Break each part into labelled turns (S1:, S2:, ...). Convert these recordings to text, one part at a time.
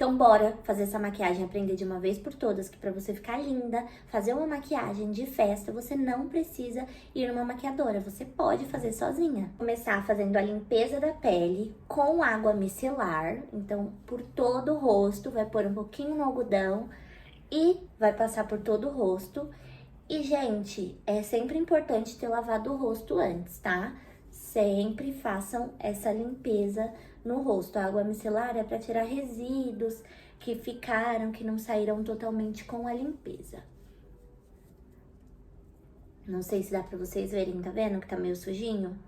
S1: Então, bora fazer essa maquiagem, aprender de uma vez por todas, que pra você ficar linda, fazer uma maquiagem de festa, você não precisa ir numa maquiadora, você pode fazer sozinha. Começar fazendo a limpeza da pele com água micelar, então por todo o rosto, vai pôr um pouquinho no algodão e vai passar por todo o rosto. E, gente, é sempre importante ter lavado o rosto antes, tá? Sempre façam essa limpeza no rosto. A água micelar é para tirar resíduos que ficaram, que não saíram totalmente com a limpeza. Não sei se dá pra vocês verem, tá vendo que tá meio sujinho?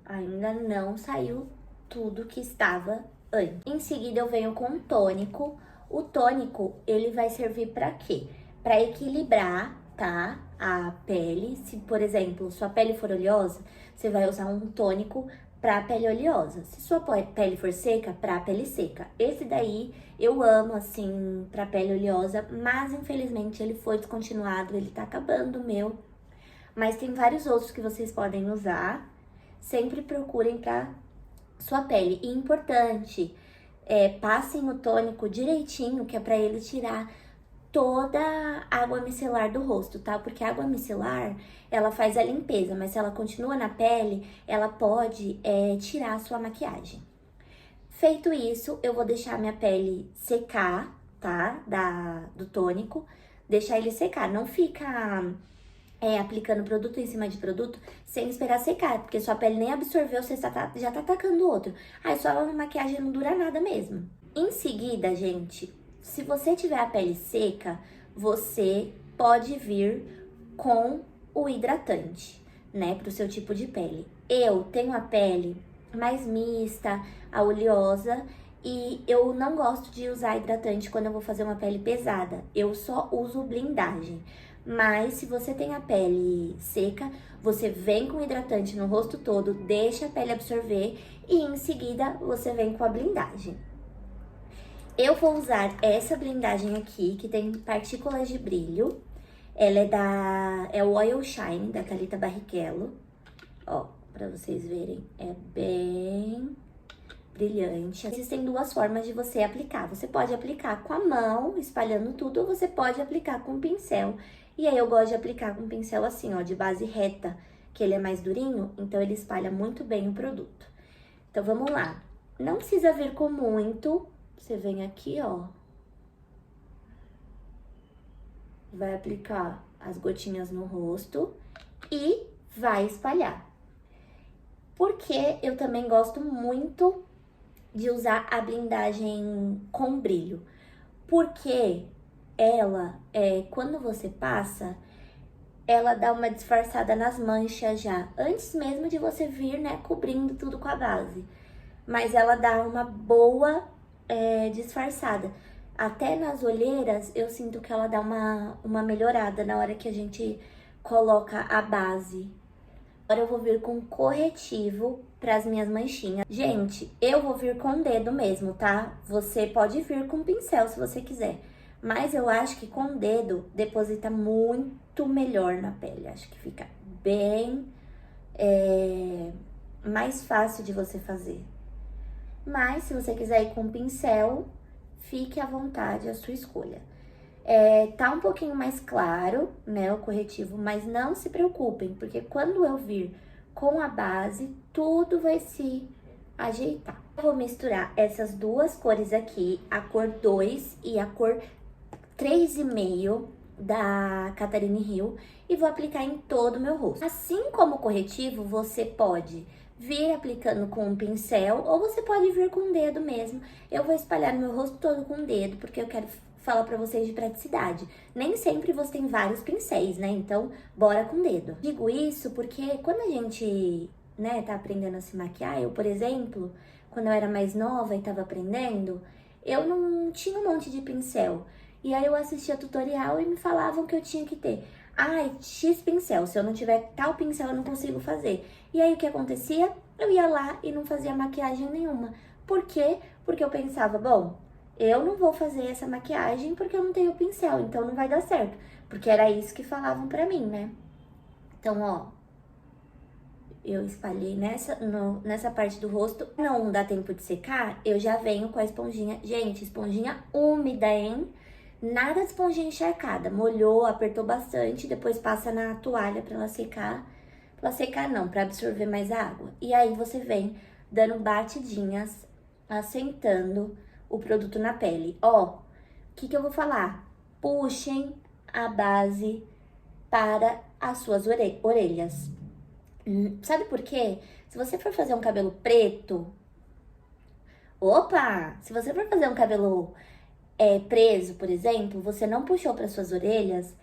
S1: Ainda não saiu tudo que estava antes. Em seguida, eu venho com um tônico. O tônico, ele vai servir pra quê? Pra equilibrar, tá? A pele. Se, por exemplo, sua pele for oleosa, você vai usar um tônico pra pele oleosa. Se sua pele for seca, pra pele seca. Esse daí eu amo, assim, pra pele oleosa, mas infelizmente ele foi descontinuado, ele tá acabando o meu. Mas tem vários outros que vocês podem usar. Sempre procurem pra sua pele. E importante, passem o tônico direitinho, que é pra ele tirar toda a água micelar do rosto, tá? Porque a água micelar, ela faz a limpeza, mas se ela continua na pele, ela pode tirar a sua maquiagem. Feito isso, eu vou deixar minha pele secar, tá? Do tônico, deixar ele secar. Não fica aplicando produto em cima de produto sem esperar secar, porque sua pele nem absorveu, você já tá atacando o outro. Aí sua maquiagem não dura nada mesmo. Em seguida, gente, se você tiver a pele seca, você pode vir com o hidratante, né, pro seu tipo de pele. Eu tenho a pele mais mista, a oleosa, e eu não gosto de usar hidratante quando eu vou fazer uma pele pesada. Eu só uso blindagem. Mas se você tem a pele seca, você vem com hidratante no rosto todo, deixa a pele absorver e em seguida você vem com a blindagem. Eu vou usar essa blindagem aqui, que tem partículas de brilho. Ela é o Oil Shine, da Thalita Barrichello. Ó, pra vocês verem, é bem brilhante. Existem duas formas de você aplicar. Você pode aplicar com a mão, espalhando tudo, ou você pode aplicar com o pincel. E aí eu gosto de aplicar com o pincel assim, ó, de base reta, que ele é mais durinho, então ele espalha muito bem o produto. Então vamos lá. Não precisa vir com muito. Você vem aqui, ó. Vai aplicar as gotinhas no rosto e vai espalhar. Porque eu também gosto muito de usar a blindagem com brilho. Porque ela, quando você passa, ela dá uma disfarçada nas manchas já. Antes mesmo de você vir, né, cobrindo tudo com a base. Mas ela dá uma boa disfarçada. Até nas olheiras, eu sinto que ela dá uma melhorada na hora que a gente coloca a base. Agora eu vou vir com corretivo para as minhas manchinhas. Gente, eu vou vir com o dedo mesmo, tá? Você pode vir com pincel se você quiser. Mas eu acho que com o dedo deposita muito melhor na pele. Acho que fica bem mais fácil de você fazer. Mas se você quiser ir com pincel, fique à vontade, a sua escolha. Tá um pouquinho mais claro, né, o corretivo, mas não se preocupem, porque quando eu vir com a base, tudo vai se ajeitar. Eu vou misturar essas duas cores aqui, a cor 2 e a cor 3,5 da Catherine Hill, e vou aplicar em todo o meu rosto. Assim como o corretivo, você pode vir aplicando com um pincel, ou você pode vir com o dedo mesmo. Eu vou espalhar no meu rosto todo com o dedo, porque eu quero falar pra vocês de praticidade. Nem sempre você tem vários pincéis, né? Então, bora com o dedo. Digo isso porque quando a gente, né, tá aprendendo a se maquiar, eu, por exemplo, quando eu era mais nova e tava aprendendo, eu não tinha um monte de pincel. E aí eu assistia tutorial e me falavam que eu tinha que ter. Ai, X pincel, se eu não tiver tal pincel eu não consigo fazer. E aí o que acontecia? Eu ia lá e não fazia maquiagem nenhuma. Por quê? Porque eu pensava, bom, eu não vou fazer essa maquiagem porque eu não tenho pincel, então não vai dar certo. Porque era isso que falavam pra mim, né? Então, ó, eu espalhei nessa parte do rosto, não dá tempo de secar, eu já venho com a esponjinha. Gente, esponjinha úmida, hein? Nada de esponjinha encharcada. Molhou, apertou bastante, depois passa na toalha pra ela secar. Pra secar não, pra absorver mais água. E aí você vem dando batidinhas, assentando o produto na pele. Ó, o que eu vou falar? Puxem a base para as suas orelhas. Sabe por quê? Se você for fazer um cabelo preto... Opa! Se você for fazer um cabelo preso, por exemplo, você não puxou para suas orelhas,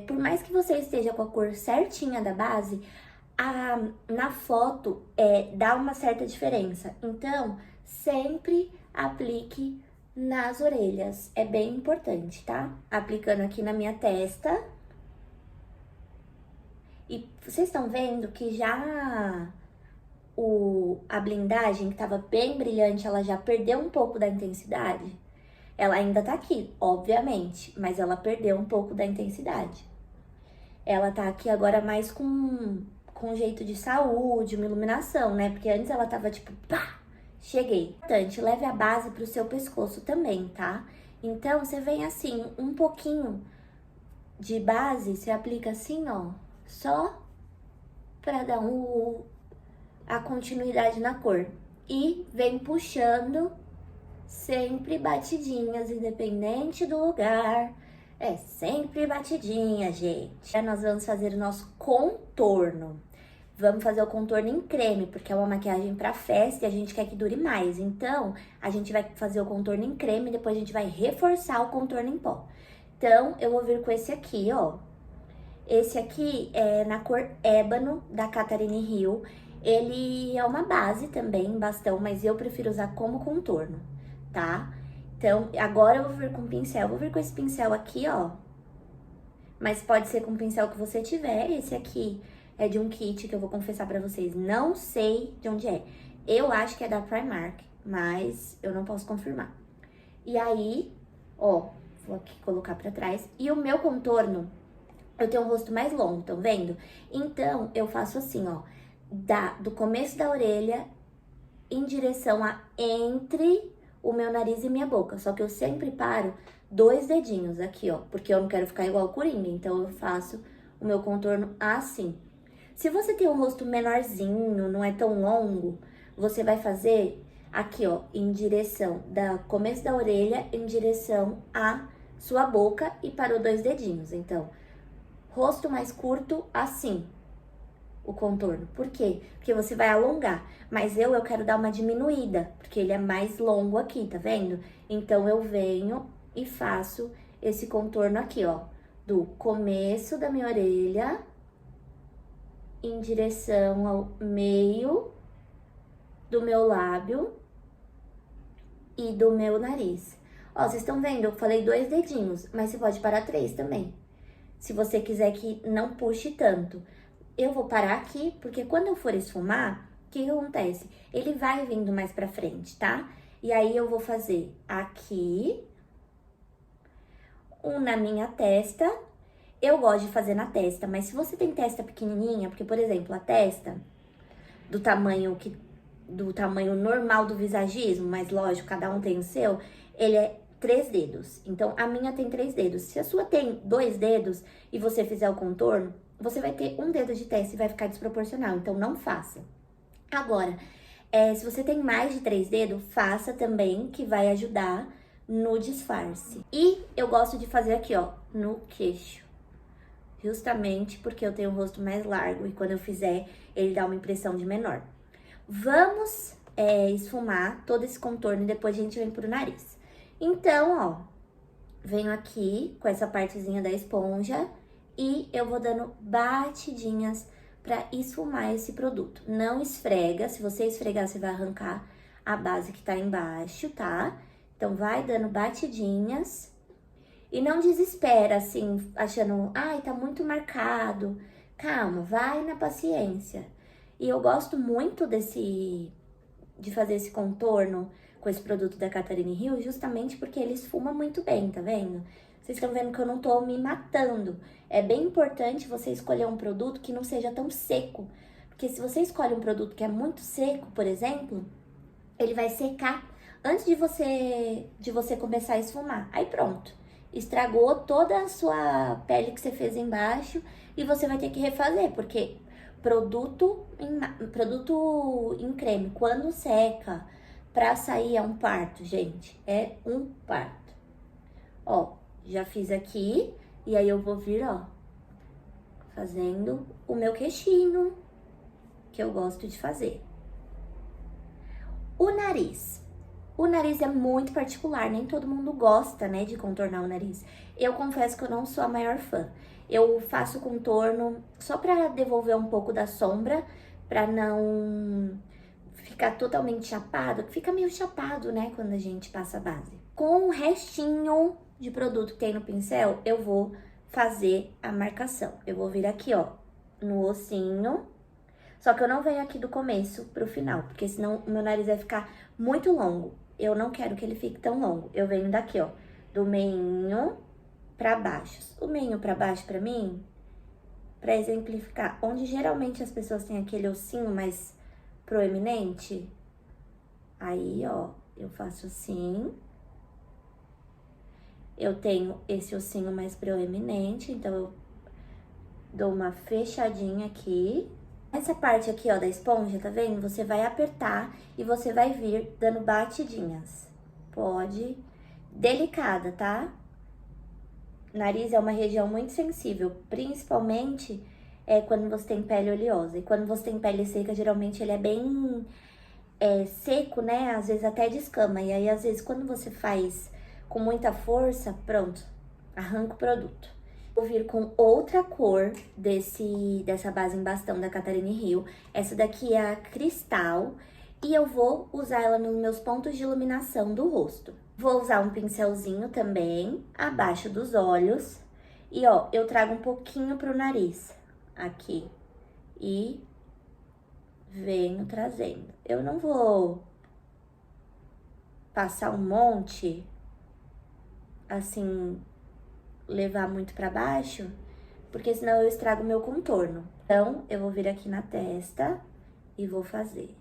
S1: por mais que você esteja com a cor certinha da base, na foto dá uma certa diferença. Então, sempre aplique nas orelhas. É bem importante, tá? Aplicando aqui na minha testa. E vocês estão vendo que já a blindagem, que tava bem brilhante, ela já perdeu um pouco da intensidade? Ela ainda tá aqui, obviamente, mas ela perdeu um pouco da intensidade. Ela tá aqui agora mais com jeito de saúde, uma iluminação, né? Porque antes ela tava tipo, pá, cheguei. Importante, leve a base pro seu pescoço também, tá? Então, você vem assim, um pouquinho de base, você aplica assim, ó, só pra dar a continuidade na cor. E vem puxando sempre batidinhas, independente do lugar. É sempre batidinha, gente. Nós vamos fazer o nosso contorno. Vamos fazer o contorno em creme, porque é uma maquiagem pra festa e a gente quer que dure mais. Então, a gente vai fazer o contorno em creme e depois a gente vai reforçar o contorno em pó. Então, eu vou vir com esse aqui, ó. Esse aqui é na cor ébano, da Catarine Hill. Ele é uma base também, bastão, mas eu prefiro usar como contorno, tá? Então, agora eu vou vir com o pincel. Vou vir com esse pincel aqui, ó. Mas pode ser com o pincel que você tiver. Esse aqui é de um kit que eu vou confessar pra vocês. Não sei de onde é. Eu acho que é da Primark, mas eu não posso confirmar. E aí, ó, vou aqui colocar pra trás. E o meu contorno, eu tenho um rosto mais longo, estão vendo? Então, eu faço assim, ó. Do começo da orelha em direção a entre o meu nariz e minha boca. Só que eu sempre paro 2 dedinhos aqui, ó. Porque eu não quero ficar igual o Coringa. Então, eu faço o meu contorno assim. Se você tem um rosto menorzinho, não é tão longo, você vai fazer aqui, ó, em direção do começo da orelha, em direção à sua boca e parou 2 dedinhos. Então, rosto mais curto, assim, o contorno. Por quê? Porque você vai alongar. Mas eu quero dar uma diminuída, porque ele é mais longo aqui, tá vendo? Então, eu venho e faço esse contorno aqui, ó, do começo da minha orelha em direção ao meio do meu lábio e do meu nariz. Ó, vocês estão vendo? Eu falei 2 dedinhos, mas você pode parar 3 também. Se você quiser que não puxe tanto. Eu vou parar aqui, porque quando eu for esfumar, o que acontece? Ele vai vindo mais pra frente, tá? E aí, eu vou fazer aqui, um na minha testa. Eu gosto de fazer na testa, mas se você tem testa pequenininha, porque, por exemplo, a testa do tamanho normal do visagismo, mas lógico, cada um tem o seu, ele é 3 dedos. Então, a minha tem 3 dedos. Se a sua tem 2 dedos e você fizer o contorno, você vai ter 1 dedo de testa e vai ficar desproporcional. Então, não faça. Agora, se você tem mais de 3 dedos, faça também, que vai ajudar no disfarce. E eu gosto de fazer aqui, ó, no queixo. Justamente porque eu tenho o rosto mais largo e quando eu fizer, ele dá uma impressão de menor. Vamos esfumar todo esse contorno e depois a gente vem pro nariz. Então, ó, venho aqui com essa partezinha da esponja e eu vou dando batidinhas pra esfumar esse produto. Não esfrega, se você esfregar, você vai arrancar a base que tá embaixo, tá? Então, vai dando batidinhas. E não desespera, assim, achando, ai, tá muito marcado. Calma, vai na paciência. E eu gosto muito de fazer esse contorno com esse produto da Catarine Hill, justamente porque ele esfuma muito bem, tá vendo? Vocês estão vendo que eu não tô me matando. É bem importante você escolher um produto que não seja tão seco, Porque se você escolhe um produto que é muito seco, por exemplo, ele vai secar antes de você começar a esfumar. Aí pronto, estragou toda a sua pele que você fez embaixo e você vai ter que refazer, porque produto em creme, quando seca, pra sair é um parto, gente, é um parto. Ó, já fiz aqui e aí eu vou vir, ó, fazendo o meu queixinho, que eu gosto de fazer. O nariz. O nariz é muito particular, nem todo mundo gosta, né, de contornar o nariz. Eu confesso que eu não sou a maior fã. Eu faço contorno só pra devolver um pouco da sombra, pra não ficar totalmente chapado, que fica meio chapado, né, quando a gente passa a base. Com o restinho de produto que tem no pincel, eu vou fazer a marcação. Eu vou vir aqui, ó, no ossinho. Só que eu não venho aqui do começo pro final, porque senão o meu nariz vai ficar muito longo. Eu não quero que ele fique tão longo. Eu venho daqui, ó, do meinho pra baixo. O meinho pra baixo, pra mim, pra exemplificar, onde geralmente as pessoas têm aquele ossinho mais proeminente, aí, ó, eu faço assim. Eu tenho esse ossinho mais proeminente, então eu dou uma fechadinha aqui. Essa parte aqui, ó, da esponja, tá vendo? Você vai apertar e você vai vir dando batidinhas. Pode. Delicada, tá? Nariz é uma região muito sensível, principalmente quando você tem pele oleosa. E quando você tem pele seca, geralmente ele é bem seco, né? Às vezes até descama. E aí, às vezes, quando você faz com muita força, pronto, arranca o produto. Vou vir com outra cor dessa base em bastão da Catarina Rio. Essa daqui é a Cristal e eu vou usar ela nos meus pontos de iluminação do rosto. Vou usar um pincelzinho também, abaixo dos olhos. E, ó, eu trago um pouquinho pro nariz, aqui. E venho trazendo. Eu não vou passar um monte, assim, levar muito pra baixo, porque senão eu estrago o meu contorno. Então, eu vou vir aqui na testa e vou fazer.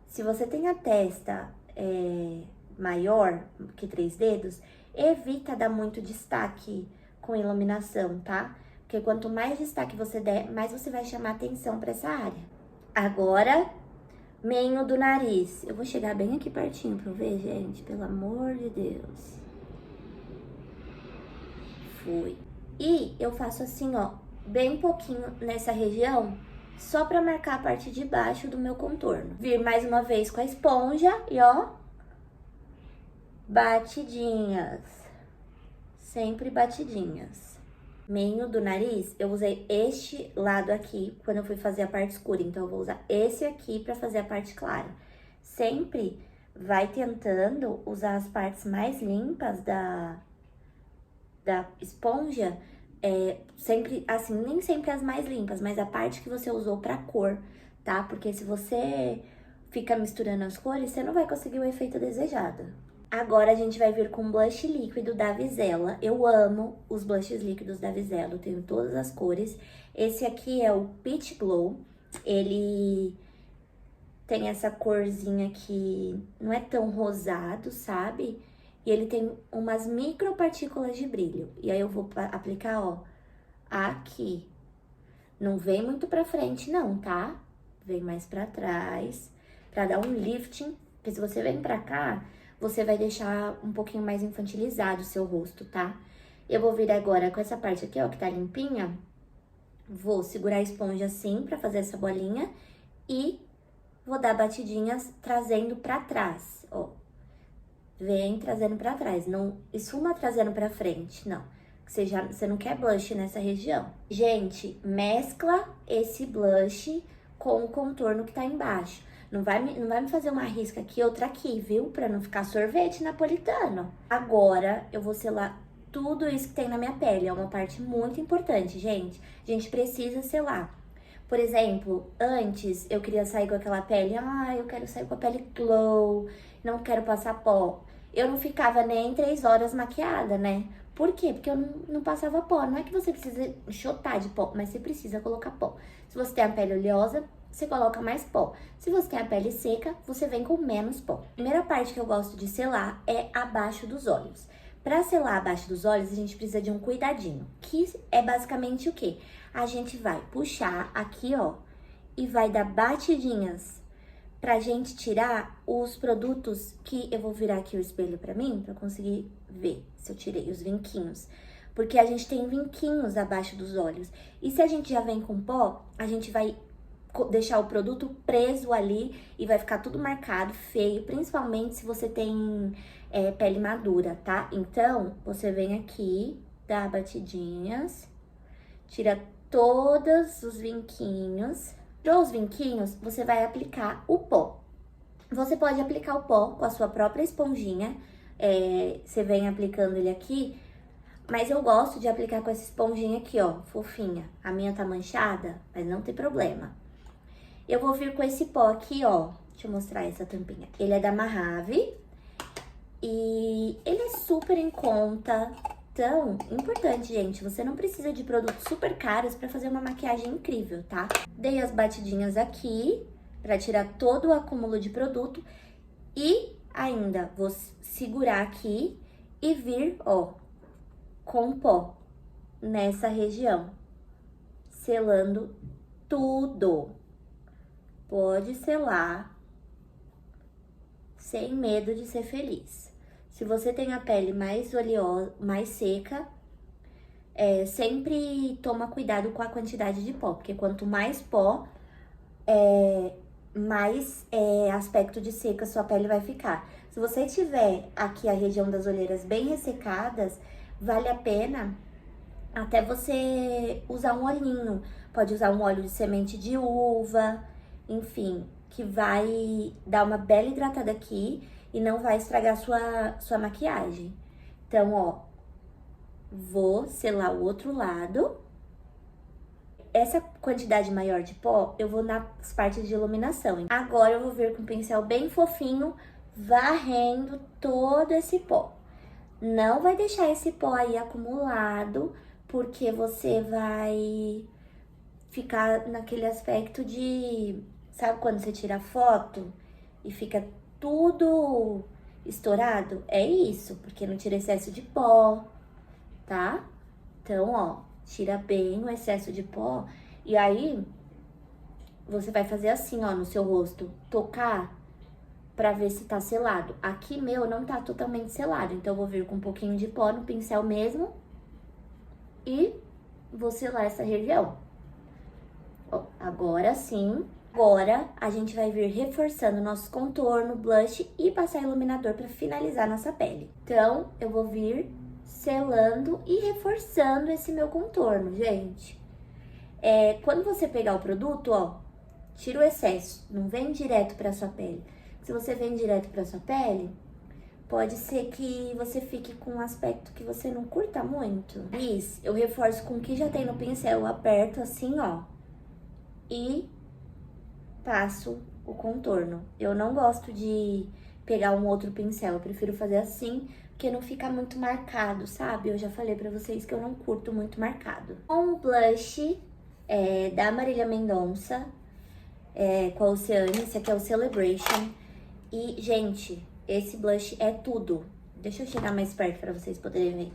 S1: Se você tem a testa maior que 3 dedos, evita dar muito destaque com iluminação, tá? Porque quanto mais destaque você der, mais você vai chamar atenção pra essa área. Agora, meio do nariz. Eu vou chegar bem aqui pertinho pra eu ver, gente, pelo amor de Deus. Fui. E eu faço assim, ó, bem pouquinho nessa região, só pra marcar a parte de baixo do meu contorno. Vir mais uma vez com a esponja e, ó, batidinhas. Sempre batidinhas. Meio do nariz, eu usei este lado aqui quando eu fui fazer a parte escura. Então, eu vou usar esse aqui pra fazer a parte clara. Sempre vai tentando usar as partes mais limpas da esponja, sempre, assim, nem sempre as mais limpas, mas a parte que você usou pra cor, tá? Porque se você fica misturando as cores, você não vai conseguir o efeito desejado. Agora a gente vai vir com blush líquido da Vizela. Eu amo os blushes líquidos da Vizela, eu tenho todas as cores. Esse aqui é o Peach Glow, ele tem essa corzinha que não é tão rosado, sabe? E ele tem umas micropartículas de brilho. E aí eu vou aplicar, ó, aqui. Não vem muito pra frente, não, tá? Vem mais pra trás, pra dar um lifting. Porque se você vem pra cá, você vai deixar um pouquinho mais infantilizado o seu rosto, tá? Eu vou vir agora com essa parte aqui, ó, que tá limpinha. Vou segurar a esponja assim pra fazer essa bolinha. E vou dar batidinhas trazendo pra trás, ó. Vem trazendo pra trás, não esfuma trazendo pra frente, não. Você não quer blush nessa região. Gente, mescla esse blush com o contorno que tá embaixo. Não vai me fazer uma risca aqui, outra aqui, viu? Pra não ficar sorvete napolitano. Agora, eu vou selar tudo isso que tem na minha pele. É uma parte muito importante, gente. A gente precisa selar. Por exemplo, antes eu queria sair com aquela pele, eu quero sair com a pele glow, não quero passar pó. Eu não ficava nem 3 horas maquiada, né? Por quê? Porque eu não passava pó. Não é que você precisa enxotar de pó, mas você precisa colocar pó. Se você tem a pele oleosa, você coloca mais pó. Se você tem a pele seca, você vem com menos pó. A primeira parte que eu gosto de selar é abaixo dos olhos. Para selar abaixo dos olhos, a gente precisa de um cuidadinho, que é basicamente o quê? A gente vai puxar aqui, ó, e vai dar batidinhas pra gente tirar os produtos que... Eu vou virar aqui o espelho pra mim, pra conseguir ver se eu tirei os vinquinhos. Porque a gente tem vinquinhos abaixo dos olhos. E se a gente já vem com pó, a gente vai deixar o produto preso ali e vai ficar tudo marcado, feio, principalmente se você tem pele madura, tá? Então, você vem aqui, dá batidinhas, tira todos os vinquinhos. Tirou os vinquinhos, você vai aplicar o pó. Você pode aplicar o pó com a sua própria esponjinha, você vem aplicando ele aqui, mas eu gosto de aplicar com essa esponjinha aqui, ó, fofinha. A minha tá manchada, mas não tem problema. Eu vou vir com esse pó aqui, ó. Deixa eu mostrar essa tampinha. Ele é da Mahave e ele é super em conta. Então, importante, gente, você não precisa de produtos super caros pra fazer uma maquiagem incrível, tá? Dei as batidinhas aqui pra tirar todo o acúmulo de produto e ainda vou segurar aqui e vir, ó, com pó nessa região, selando tudo. Pode selar sem medo de ser feliz. Se você tem a pele mais oleosa, mais seca, sempre toma cuidado com a quantidade de pó, porque quanto mais pó, mais aspecto de seca sua pele vai ficar. Se você tiver aqui a região das olheiras bem ressecadas, vale a pena até você usar um olhinho. Pode usar um óleo de semente de uva, enfim, que vai dar uma bela hidratada aqui e não vai estragar sua maquiagem. Então, ó, vou selar o outro lado. Essa quantidade maior de pó, eu vou nas partes de iluminação. Agora, eu vou vir com um pincel bem fofinho, varrendo todo esse pó. Não vai deixar esse pó aí acumulado, porque você vai ficar naquele aspecto de... Sabe quando você tira foto e fica tudo estourado? É isso, porque não tira excesso de pó, tá? Então, ó, tira bem o excesso de pó. E aí, você vai fazer assim, ó, no seu rosto. Tocar pra ver se tá selado. Aqui, meu, não tá totalmente selado. Então, eu vou vir com um pouquinho de pó no pincel mesmo. E vou selar essa região. Ó, agora sim. Agora, a gente vai vir reforçando nosso contorno, blush e passar iluminador pra finalizar nossa pele. Então, eu vou vir selando e reforçando esse meu contorno, gente. Quando você pegar o produto, ó, tira o excesso, não vem direto pra sua pele. Se você vem direto pra sua pele, pode ser que você fique com um aspecto que você não curta muito. Isso, eu reforço com o que já tem no pincel, eu aperto assim, ó, e passo o contorno. Eu não gosto de pegar um outro pincel, eu prefiro fazer assim, porque não fica muito marcado, sabe? Eu já falei pra vocês que eu não curto muito marcado. Com o blush da Marília Mendonça, com a Oceane, esse aqui é o Celebration. E, gente, esse blush é tudo. Deixa eu chegar mais perto pra vocês poderem ver.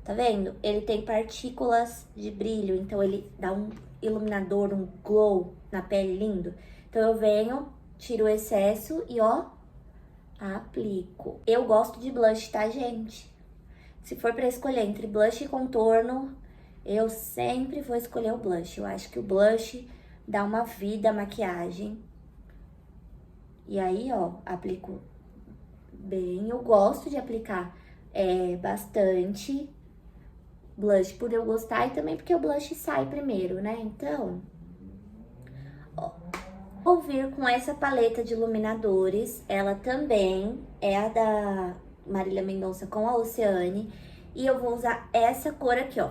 S1: Tá vendo? Ele tem partículas de brilho, então ele dá um iluminador, um glow na pele lindo. Então, eu venho, tiro o excesso e, ó, aplico. Eu gosto de blush, tá, gente? Se for pra escolher entre blush e contorno, eu sempre vou escolher o blush. Eu acho que o blush dá uma vida à maquiagem. E aí, ó, aplico bem. Eu gosto de aplicar bastante blush por eu gostar e também porque o blush sai primeiro, né? Então, ó, vou vir com essa paleta de iluminadores. Ela também é a da Marília Mendonça com a Oceane. E eu vou usar essa cor aqui, ó.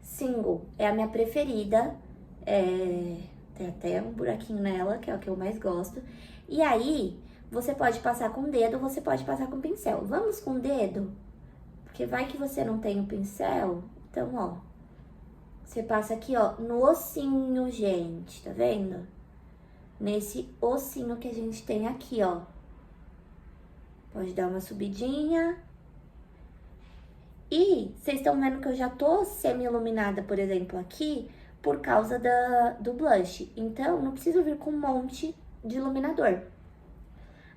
S1: Single. É a minha preferida. Tem até um buraquinho nela, que é o que eu mais gosto. E aí, você pode passar com o dedo, você pode passar com o pincel. Vamos com o dedo? Porque vai que você não tem o pincel, então, ó, você passa aqui, ó, no ossinho, gente, tá vendo? Nesse ossinho que a gente tem aqui, ó. Pode dar uma subidinha. E vocês estão vendo que eu já tô semi-iluminada, por exemplo, aqui, por causa do blush. Então, não preciso vir com um monte de iluminador.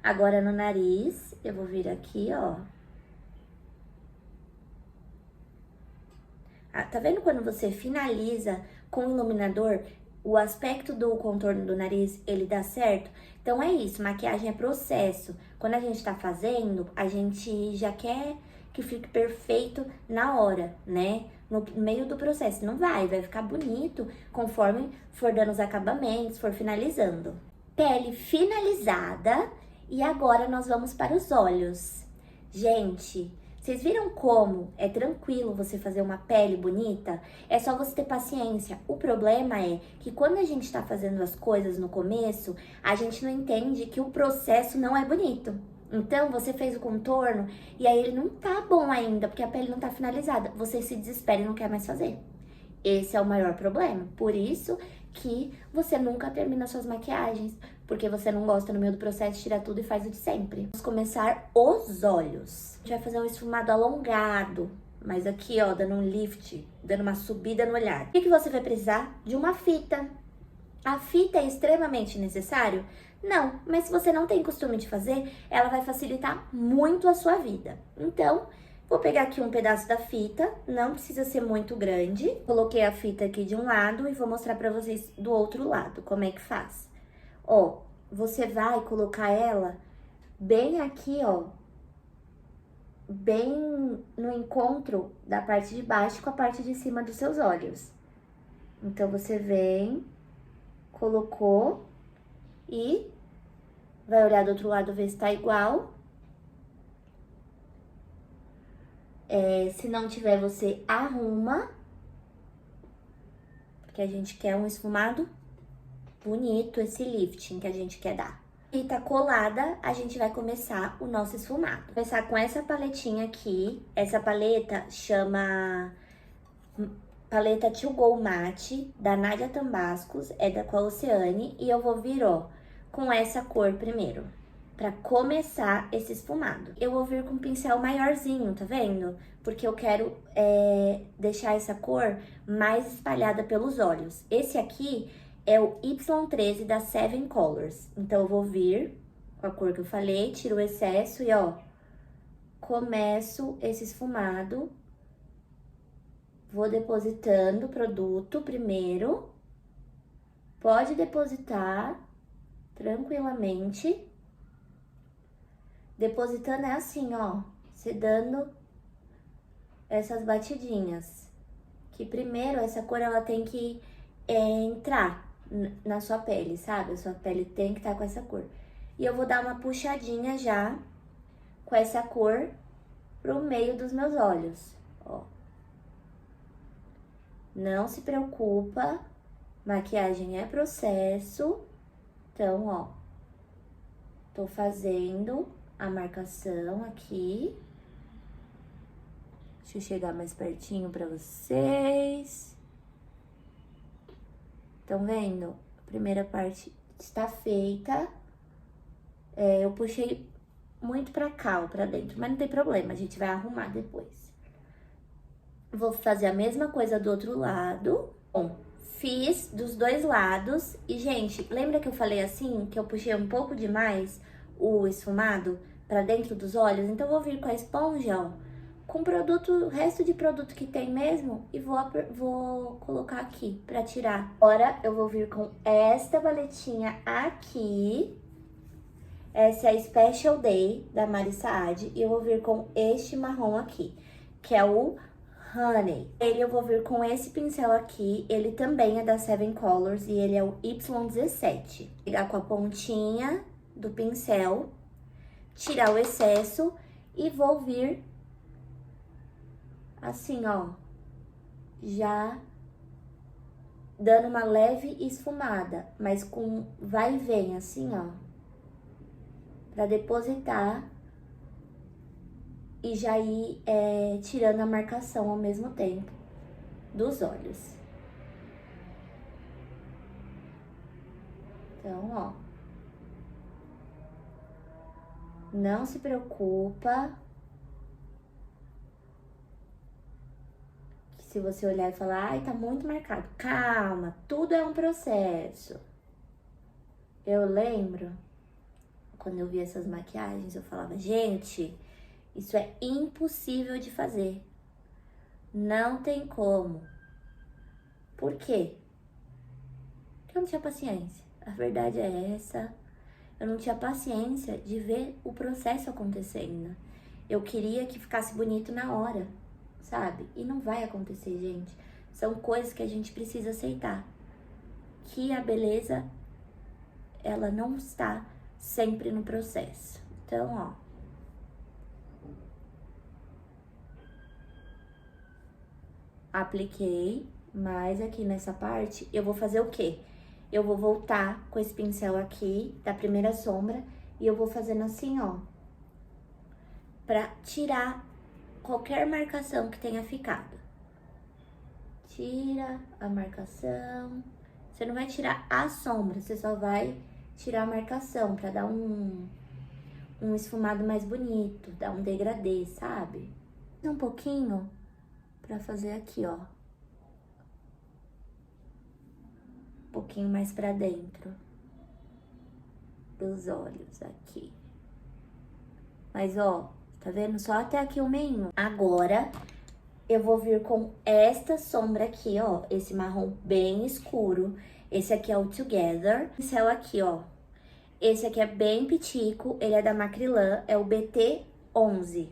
S1: Agora, no nariz, eu vou vir aqui, ó. Ah, tá vendo quando você finaliza com o iluminador, o aspecto do contorno do nariz, ele dá certo? Então, é isso, maquiagem é processo. Quando a gente tá fazendo, a gente já quer que fique perfeito na hora, né? No meio do processo. Não vai ficar bonito conforme for dando os acabamentos, for finalizando. Pele finalizada e agora nós vamos para os olhos. Gente, vocês viram como é tranquilo você fazer uma pele bonita? É só você ter paciência. O problema é que quando a gente tá fazendo as coisas no começo, a gente não entende que o processo não é bonito. Então, você fez o contorno e aí ele não tá bom ainda, porque a pele não tá finalizada. Você se desespera e não quer mais fazer. Esse é o maior problema. Por isso que você nunca termina suas maquiagens, porque você não gosta no meio do processo, tira tudo e faz o de sempre. Vamos começar os olhos. A gente vai fazer um esfumado alongado, mas aqui, ó, dando um lift, dando uma subida no olhar. O que você vai precisar? De uma fita. A fita é extremamente necessário? Não, mas se você não tem costume de fazer, ela vai facilitar muito a sua vida. Então, vou pegar aqui um pedaço da fita, não precisa ser muito grande. Coloquei a fita aqui de um lado e vou mostrar pra vocês do outro lado como é que faz. Ó, você vai colocar ela bem aqui, ó, bem no encontro da parte de baixo com a parte de cima dos seus olhos. Então, você vem, colocou e vai olhar do outro lado, ver se tá igual. Se não tiver, você arruma, porque a gente quer um esfumado bonito, esse lifting que a gente quer dar. Fita colada, a gente vai começar o nosso esfumado. Vou começar com essa paletinha aqui. Essa paleta chama Paleta To Go Matte, da Nadia Tambascos, é da com a Oceane. E eu vou vir, ó, com essa cor primeiro, pra começar esse esfumado. Eu vou vir com um pincel maiorzinho, tá vendo? Porque eu quero deixar essa cor mais espalhada pelos olhos. Esse aqui é o Y13 da Seven Colors. Então, eu vou vir com a cor que eu falei, tiro o excesso e, ó, começo esse esfumado. Vou depositando o produto primeiro. Pode depositar tranquilamente. Depositando é assim, ó, você dando essas batidinhas. Que primeiro, essa cor, ela tem que entrar na sua pele, sabe? A sua pele tem que estar com essa cor. E eu vou dar uma puxadinha já com essa cor pro meio dos meus olhos, ó. Não se preocupa, maquiagem é processo. Então, ó, tô fazendo a marcação aqui. Deixa eu chegar mais pertinho pra vocês. Estão vendo? A primeira parte está feita. Eu puxei muito pra cá, ó, pra dentro, mas não tem problema, a gente vai arrumar depois. Vou fazer a mesma coisa do outro lado. Bom, fiz dos dois lados. E, gente, lembra que eu falei assim, que eu puxei um pouco demais o esfumado pra dentro dos olhos? Então, eu vou vir com a esponja, ó, com o resto de produto que tem mesmo, e vou colocar aqui pra tirar. Agora, eu vou vir com esta paletinha aqui. Essa é a Special Day, da Mari Saad, e eu vou vir com este marrom aqui, que é o Honey. Ele eu vou vir com esse pincel aqui, ele também é da Seven Colors e ele é o Y17. Vou pegar com a pontinha do pincel, tirar o excesso e vou vir assim, ó, já dando uma leve esfumada, mas com vai e vem, assim, ó, pra depositar e já ir tirando a marcação ao mesmo tempo dos olhos. Então, ó, não se preocupa que se você olhar e falar, ai, tá muito marcado. Calma, tudo é um processo. Eu lembro, quando eu vi essas maquiagens, eu falava, gente, isso é impossível de fazer. Não tem como. Por quê? Porque eu não tinha paciência. A verdade é essa. Eu não tinha paciência de ver o processo acontecendo. Eu queria que ficasse bonito na hora, sabe? E não vai acontecer, gente. São coisas que a gente precisa aceitar. Que a beleza, ela não está sempre no processo. Então, ó. Apliquei, mas aqui nessa parte, eu vou fazer o quê? Eu vou voltar com esse pincel aqui, da primeira sombra, e eu vou fazendo assim, ó. Pra tirar qualquer marcação que tenha ficado. Tira a marcação. Você não vai tirar a sombra, você só vai tirar a marcação pra dar um esfumado mais bonito, dar um degradê, sabe? Um pouquinho pra fazer aqui, ó. Um pouquinho mais pra dentro dos olhos, aqui. Mas, ó, tá vendo? Só até aqui o meinho. Agora, eu vou vir com esta sombra aqui, ó. Esse marrom bem escuro. Esse aqui é o Together. Pincel aqui, ó. Esse aqui é bem pitico. Ele é da Macrylan. É o BT11.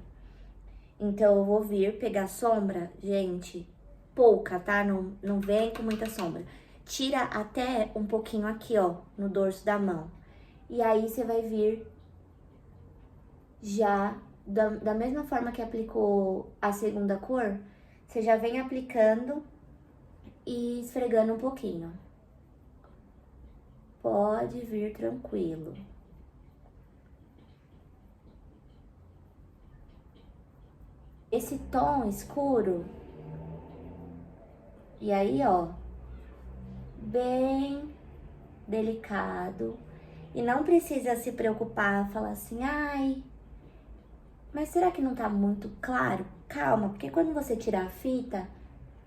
S1: Então, eu vou vir pegar sombra, gente, pouca, tá? Não vem com muita sombra. Tira até um pouquinho aqui, ó, no dorso da mão. E aí, você vai vir já, da mesma forma que aplicou a segunda cor, você já vem aplicando e esfregando um pouquinho. Pode vir tranquilo. Esse tom escuro, e aí, ó, bem delicado. E não precisa se preocupar, falar assim, ai, mas será que não tá muito claro? Calma, porque quando você tirar a fita,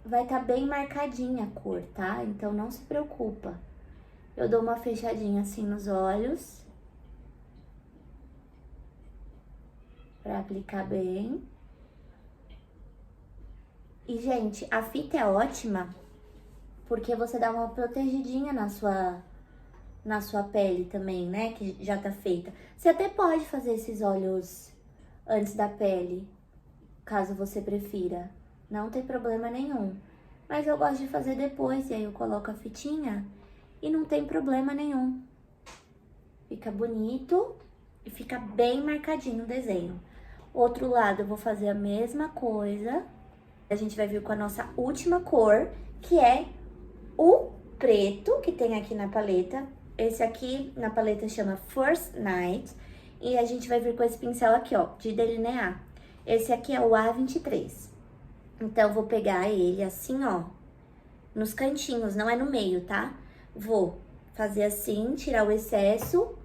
S1: vai tá bem marcadinha a cor, tá? Então não se preocupa. Eu dou uma fechadinha assim nos olhos, pra aplicar bem. E, gente, a fita é ótima porque você dá uma protegidinha na sua pele também, né? Que já tá feita. Você até pode fazer esses olhos antes da pele, caso você prefira. Não tem problema nenhum. Mas eu gosto de fazer depois, e aí eu coloco a fitinha e não tem problema nenhum. Fica bonito e fica bem marcadinho o desenho. Outro lado eu vou fazer a mesma coisa. A gente vai vir com a nossa última cor, que é o preto, que tem aqui na paleta. Esse aqui na paleta chama First Night. E a gente vai vir com esse pincel aqui, ó, de delinear. Esse aqui é o A23. Então, eu vou pegar ele assim, ó, nos cantinhos, não é no meio, tá? Vou fazer assim, tirar o excesso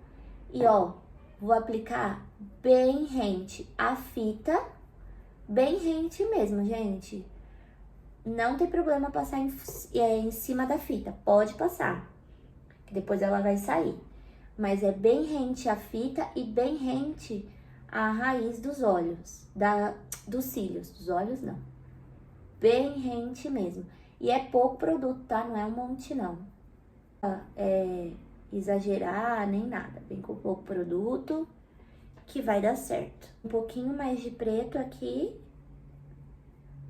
S1: e, ó, vou aplicar bem rente a fita, bem rente mesmo, gente. Não tem problema passar em cima da fita, pode passar, que depois ela vai sair. Mas é bem rente a fita e bem rente a raiz dos olhos, dos cílios, dos olhos não. Bem rente mesmo. E é pouco produto, tá? Não é um monte, não. Exagerar, nem nada. Vem com pouco produto, que vai dar certo. Um pouquinho mais de preto aqui,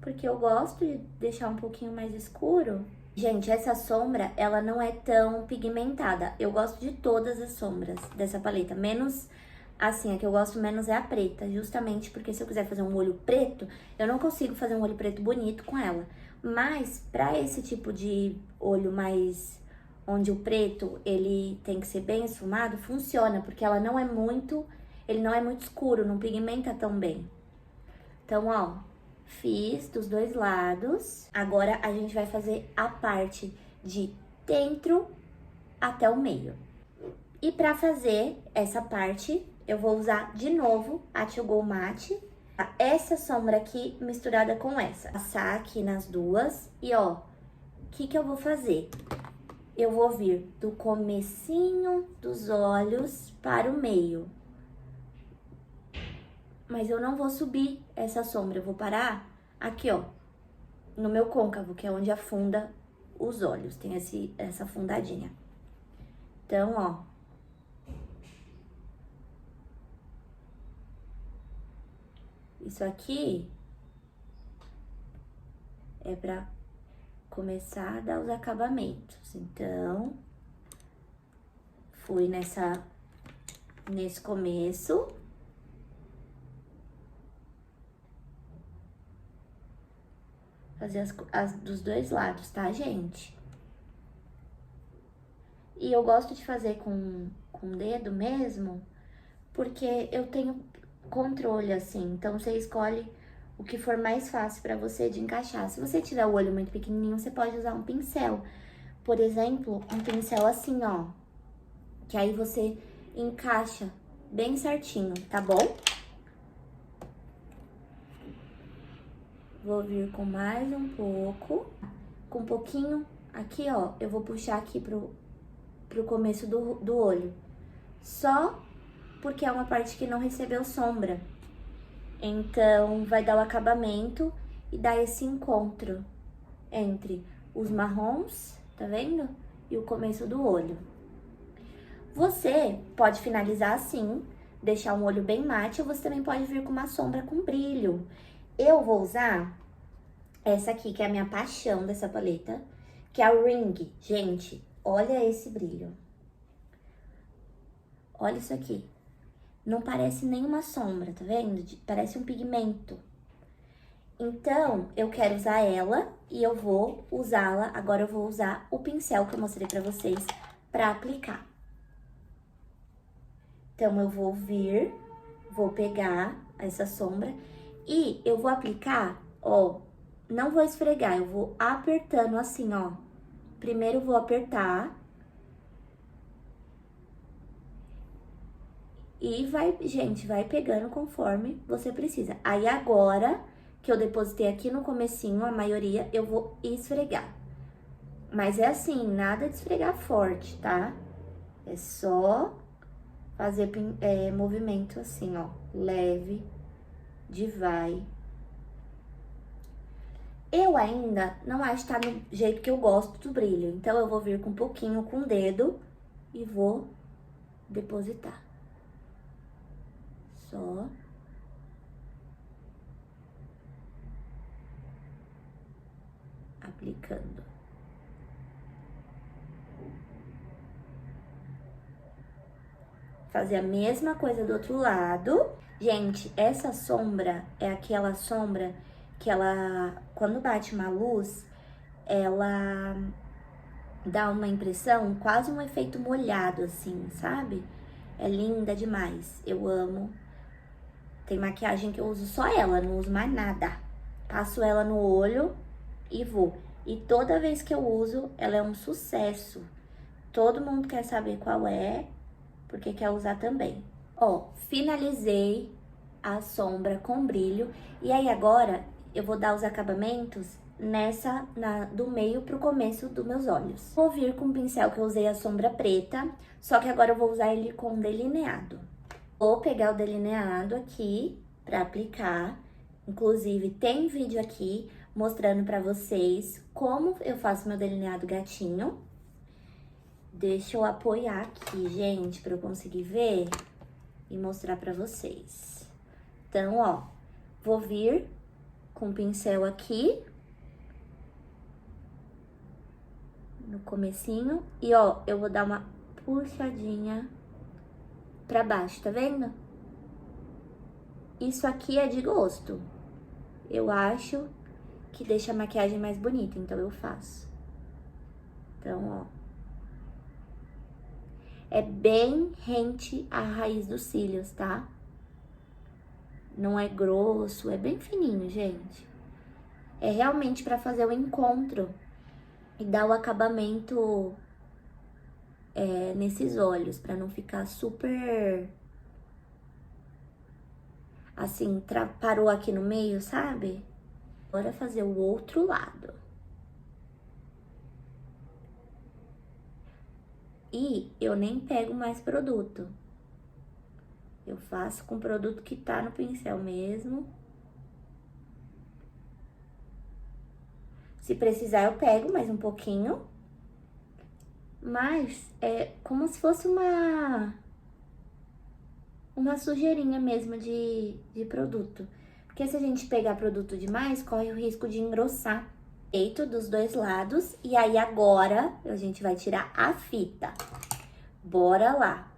S1: porque eu gosto de deixar um pouquinho mais escuro. Gente, essa sombra, ela não é tão pigmentada. Eu gosto de todas as sombras dessa paleta, menos... Assim, a que eu gosto menos é a preta, justamente porque se eu quiser fazer um olho preto, eu não consigo fazer um olho preto bonito com ela. Mas, pra esse tipo de olho mais... onde o preto, ele tem que ser bem esfumado, funciona, porque ela não é muito... Ele não é muito escuro, não pigmenta tão bem. Então, ó, fiz dos dois lados. Agora, a gente vai fazer a parte de dentro até o meio. E pra fazer essa parte, eu vou usar de novo a To Go Matte. Essa sombra aqui misturada com essa. Passar aqui nas duas e, ó, o que eu vou fazer? Eu vou vir do comecinho dos olhos para o meio. Mas eu não vou subir essa sombra, eu vou parar aqui, ó, no meu côncavo, que é onde afunda os olhos. Tem essa afundadinha. Então, ó. Isso aqui é pra começar a dar os acabamentos. Então, fui nesse começo. Fazer as dos dois lados, tá, gente? E eu gosto de fazer com o dedo mesmo, porque eu tenho controle, assim. Então, você escolhe o que for mais fácil pra você de encaixar. Se você tiver o olho muito pequenininho, você pode usar um pincel. Por exemplo, um pincel assim, ó. Que aí você encaixa bem certinho, tá bom? Vou vir com mais um pouco. Com um pouquinho aqui, ó, eu vou puxar aqui pro começo do olho. Só porque é uma parte que não recebeu sombra. Então, vai dar o acabamento e dar esse encontro entre os marrons, tá vendo? E o começo do olho. Você pode finalizar assim, deixar um olho bem mate, ou você também pode vir com uma sombra com brilho. Eu vou usar essa aqui, que é a minha paixão dessa paleta, que é a Ring. Gente, olha esse brilho. Olha isso aqui. Não parece nenhuma sombra, tá vendo? Parece um pigmento. Então, eu quero usar ela e eu vou usá-la. Agora eu vou usar o pincel que eu mostrei pra vocês pra aplicar. Então, eu vou vir, vou pegar essa sombra e eu vou aplicar, ó, não vou esfregar, eu vou apertando assim, ó. Primeiro eu vou apertar. E vai, gente, vai pegando conforme você precisa. Aí agora que eu depositei aqui no comecinho, a maioria, eu vou esfregar. Mas é assim, nada de esfregar forte, tá? É só fazer movimento assim, ó, leve, de vai. Eu ainda não acho que tá no jeito que eu gosto do brilho, então eu vou vir com um pouquinho com o dedo e vou depositar. Só. Aplicando. Fazer a mesma coisa do outro lado. Gente, essa sombra é aquela sombra que ela, quando bate uma luz, ela dá uma impressão, quase um efeito molhado, assim, sabe? É linda demais, eu amo. Tem maquiagem que eu uso só ela, não uso mais nada. Passo ela no olho e vou. E toda vez que eu uso, ela é um sucesso. Todo mundo quer saber qual é, porque quer usar também. Ó, finalizei a sombra com brilho. E aí agora, eu vou dar os acabamentos do meio pro começo dos meus olhos. Vou vir com o pincel que eu usei a sombra preta, só que agora eu vou usar ele com delineado. Vou pegar o delineado aqui pra aplicar. Inclusive, tem vídeo aqui mostrando pra vocês como eu faço meu delineado gatinho. Deixa eu apoiar aqui, gente, pra eu conseguir ver e mostrar pra vocês. Então, ó, vou vir com o pincel aqui no comecinho e, ó, eu vou dar uma puxadinha pra baixo, tá vendo? Isso aqui é de gosto. Eu acho que deixa a maquiagem mais bonita, então eu faço. Então, ó. É bem rente à raiz dos cílios, tá? não é grosso, é bem fininho, gente. É realmente pra fazer o encontro e dar o acabamento nesses olhos, pra não ficar super, assim, parou aqui no meio, sabe? Agora fazer o outro lado. E eu nem pego mais produto. Eu faço com o produto que tá no pincel mesmo. Se precisar, eu pego mais um pouquinho. Mas é como se fosse uma sujeirinha mesmo de produto. Porque se a gente pegar produto demais, corre o risco de engrossar. Feito dos dois lados. E aí agora a gente vai tirar a fita. Bora lá.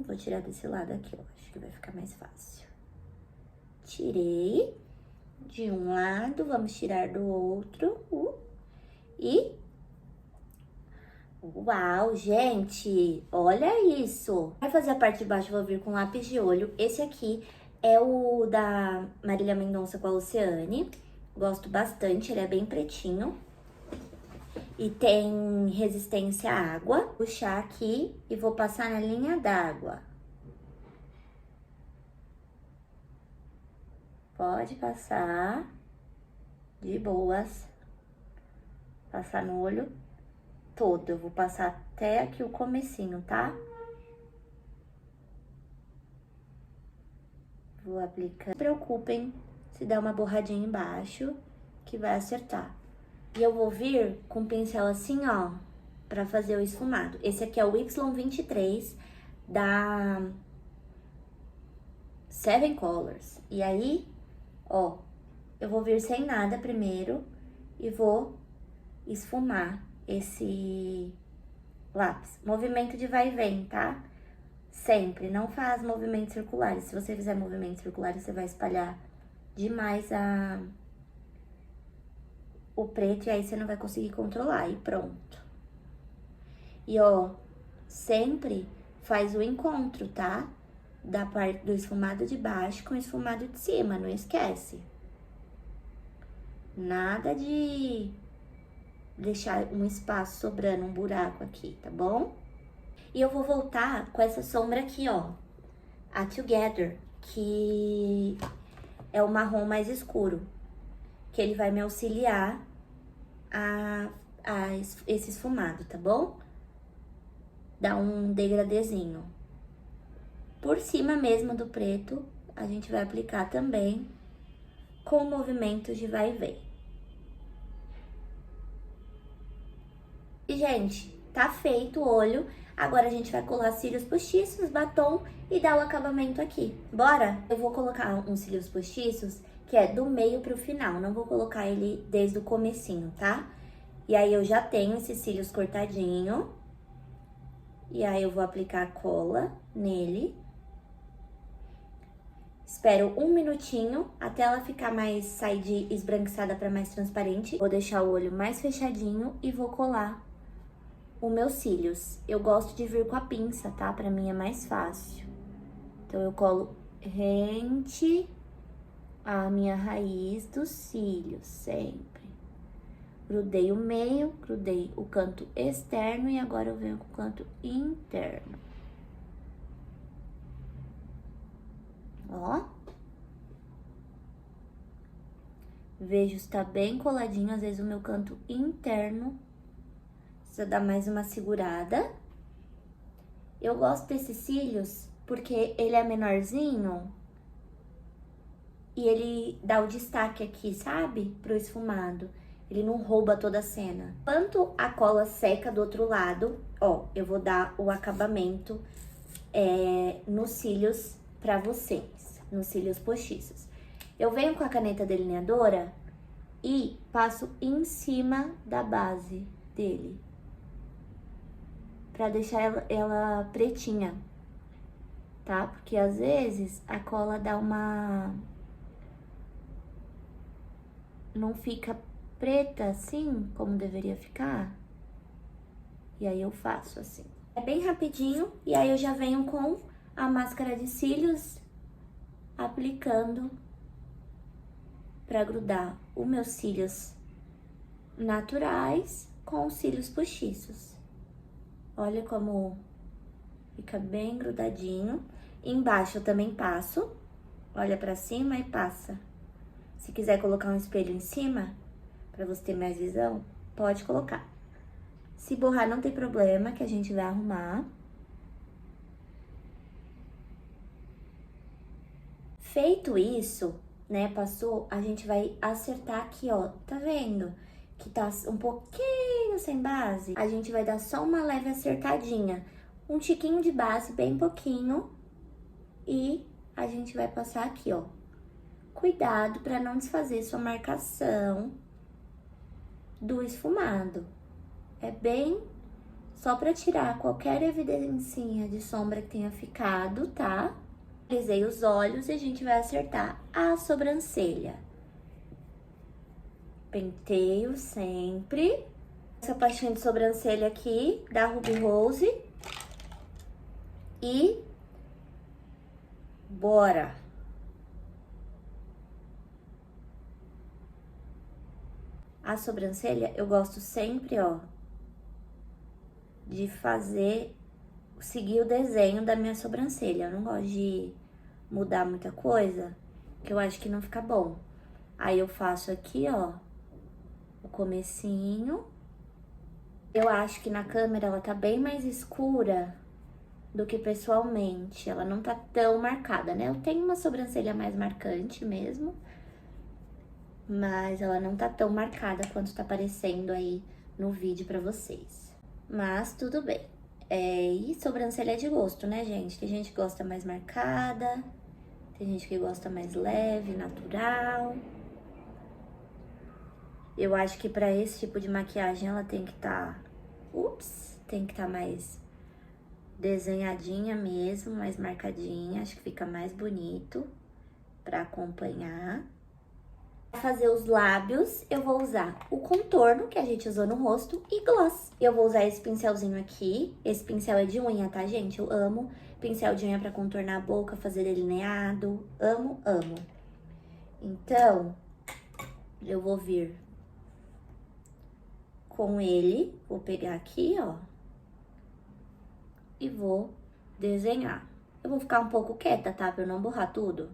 S1: Vou tirar desse lado aqui, ó. Acho que vai ficar mais fácil. Tirei de um lado, vamos tirar do outro. E... Uau, gente! Olha isso! Vai fazer a parte de baixo, vou vir com lápis de olho. Esse aqui é o da Marília Mendonça com a Oceane. Gosto bastante, ele é bem pretinho. E tem resistência à água. Vou puxar aqui e vou passar na linha d'água. Pode passar de boas. Passar no olho todo. Eu vou passar até aqui o comecinho, tá? Vou aplicar. Não se preocupem se der uma borradinha embaixo, que vai acertar. E eu vou vir com o pincel assim, ó, pra fazer o esfumado. Esse aqui é o Y23 da Seven Colors. E aí, ó, eu vou vir sem nada primeiro e vou esfumar esse lápis. Movimento de vai e vem, tá? Sempre, não faz movimentos circulares. Se você fizer movimentos circulares, você vai espalhar demais o preto e aí você não vai conseguir controlar. E pronto. E ó, sempre faz o encontro, tá? Da parte do esfumado de baixo com o esfumado de cima, não esquece. Nada de deixar um espaço sobrando, um buraco aqui, tá bom? E eu vou voltar com essa sombra aqui, ó, a Together, que é o marrom mais escuro, que ele vai me auxiliar a esse esfumado, tá bom? Dá um degradezinho. Por cima mesmo do preto, a gente vai aplicar também com movimentos de vai e vem. E, gente, tá feito o olho. Agora a gente vai colar cílios postiços, batom e dar o acabamento aqui. Bora? Eu vou colocar uns cílios postiços que é do meio pro final. Não vou colocar ele desde o comecinho, tá? E aí eu já tenho esses cílios cortadinho. E aí eu vou aplicar a cola nele. Espero um minutinho até ela ficar mais, sair de esbranquiçada para mais transparente. Vou deixar o olho mais fechadinho e vou colar os meus cílios. Eu gosto de vir com a pinça, tá? Pra mim é mais fácil. Então, eu colo rente à minha raiz dos cílios, sempre. Grudei o meio, grudei o canto externo e agora eu venho com o canto interno. Ó. Vejo se tá bem coladinho, às vezes o meu canto interno precisa dar mais uma segurada. Eu gosto desses cílios porque ele é menorzinho e ele dá o destaque aqui, sabe? Pro esfumado. Ele não rouba toda a cena. Enquanto a cola seca do outro lado, ó, eu vou dar o acabamento nos cílios pra vocês, nos cílios postiços. Eu venho com a caneta delineadora e passo em cima da base dele. Pra deixar ela pretinha, tá? Porque às vezes a cola dá uma... não fica preta assim, como deveria ficar. E aí eu faço assim. É bem rapidinho, e aí eu já venho com a máscara de cílios aplicando pra grudar os meus cílios naturais com os cílios postiços. Olha como fica bem grudadinho. Embaixo eu também passo. Olha pra cima e passa. Se quiser colocar um espelho em cima, pra você ter mais visão, pode colocar. Se borrar não tem problema, que a gente vai arrumar. Feito isso, né, passou, a gente vai acertar aqui, ó. Tá vendo? Que tá um pouquinho sem base. A gente vai dar só uma leve acertadinha. Um tiquinho de base, bem pouquinho. E a gente vai passar aqui, ó. Cuidado pra não desfazer sua marcação do esfumado. É bem só pra tirar qualquer evidencinha de sombra que tenha ficado, tá? Finalizei os olhos e a gente vai acertar a sobrancelha. Penteio sempre. Essa pastinha de sobrancelha aqui da Ruby Rose. E bora! A sobrancelha, eu gosto sempre, ó, de seguir o desenho da minha sobrancelha. Eu não gosto de mudar muita coisa, que eu acho que não fica bom. Aí eu faço aqui, ó, o comecinho. Eu acho que na câmera ela tá bem mais escura do que pessoalmente. Ela não tá tão marcada, né? Eu tenho uma sobrancelha mais marcante mesmo, mas ela não tá tão marcada quanto tá aparecendo aí no vídeo pra vocês. Mas tudo bem. E sobrancelha é de gosto, né, gente? Tem gente que gosta mais marcada, tem gente que gosta mais leve, natural. Eu acho que pra esse tipo de maquiagem ela tem que tá... tem que tá mais desenhadinha mesmo, mais marcadinha. Acho que fica mais bonito pra acompanhar. Pra fazer os lábios, eu vou usar o contorno que a gente usou no rosto e gloss. Eu vou usar esse pincelzinho aqui. Esse pincel é de unha, tá, gente? Eu amo pincel de unha pra contornar a boca, fazer delineado. Amo, amo. Então, eu vou vir com ele. Vou pegar aqui, ó. E vou desenhar. Eu vou ficar um pouco quieta, tá? Pra eu não borrar tudo.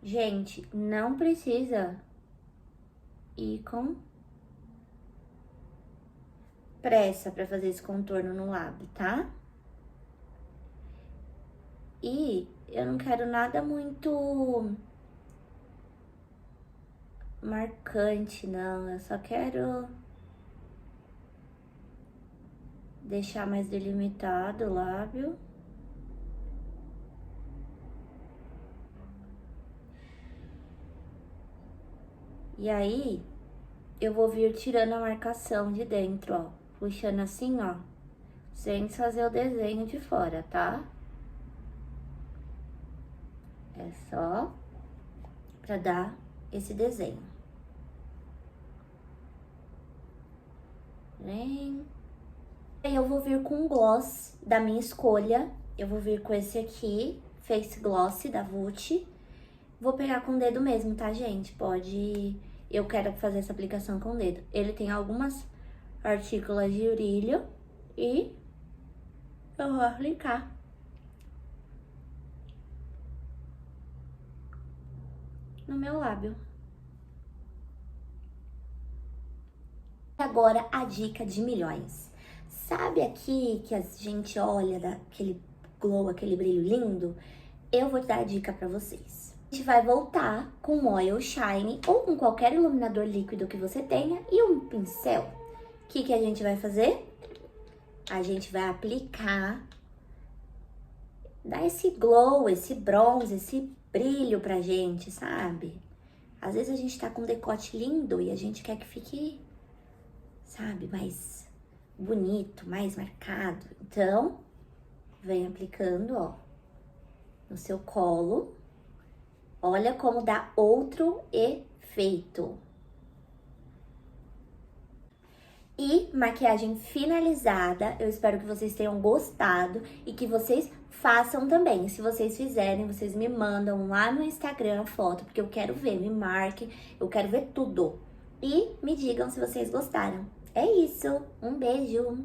S1: Gente, não precisa ir com pressa pra fazer esse contorno no lábio, tá? E eu não quero nada muito marcante, não. Eu só quero deixar mais delimitado o lábio. E aí, eu vou vir tirando a marcação de dentro, ó. Puxando assim, ó. Sem fazer o desenho de fora, tá? É só pra dar esse desenho. Vem. Aí eu vou vir com um gloss da minha escolha. Eu vou vir com esse aqui, Face Gloss da Vult. Vou pegar com o dedo mesmo, tá, gente? Pode... Eu quero fazer essa aplicação com o dedo. Ele tem algumas partículas de brilho e eu vou aplicar. No meu lábio. Agora, a dica de milhões. Sabe aqui que a gente olha daquele glow, aquele brilho lindo? Eu vou dar a dica pra vocês. A gente vai voltar com Oil Shine ou com qualquer iluminador líquido que você tenha e um pincel. O que a gente vai fazer? A gente vai aplicar, dar esse glow, esse bronze, esse brilho pra gente, sabe? Às vezes a gente tá com um decote lindo e a gente quer que fique, sabe, mais bonito, mais marcado. Então, vem aplicando, ó, no seu colo. Olha como dá outro efeito. E maquiagem finalizada, eu espero que vocês tenham gostado e que vocês façam também. Se vocês fizerem, vocês me mandam lá no Instagram a foto, porque eu quero ver, me marquem, eu quero ver tudo. E me digam se vocês gostaram. É isso, um beijo!